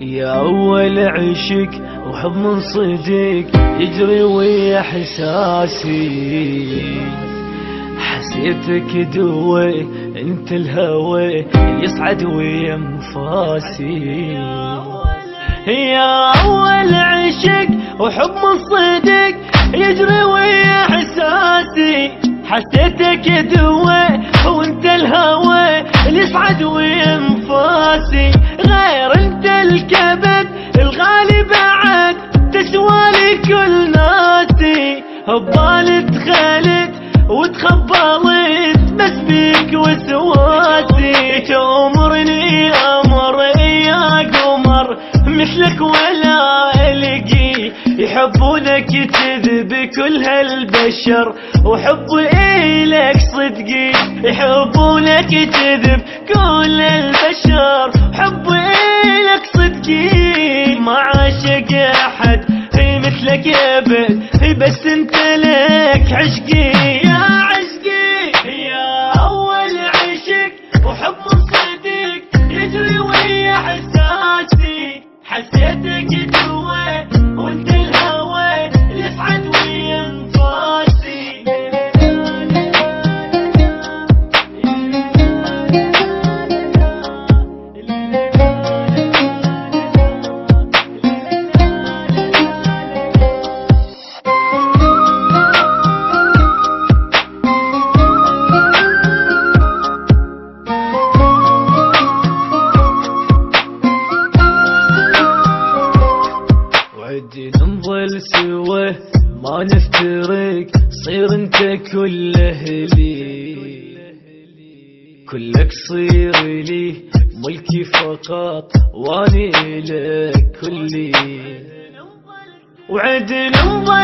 يا أول عشق وحب من صدق يجري ويا إحساسي، حسيتك دوي انت الهوى يصعد ويا انفاسي. يا أول عشق وحب من صدق يجري ويا إحساسي، حسيتك دوي وانت الهوى اللي يصعد ويا انفاسي. غير انت الكبد الغالي بعد تسوالي كل ناسي، ببالي دخلت وتخبلت بس بيك وسواسي. تأمرني أمر يا قمر مثلك ولا ألقي، يحبونك تذب كل هالبشر وحب إلك صدقي. يحبونك تذب كل البشر حب إلك صدقي. ما عاشق أحد في مثلك يبد بس انت لك عشقي يا عشقي. يا أول عشق وحب من صدق يجري ويا إحساسي، حسيتك دوي وانت الهوى يصعد ويا انفاسي. نظل سوا ما نفترق، صير انت كل اهلي، كلك صير لي ملكي فقط واني لك كلي. وعد نظل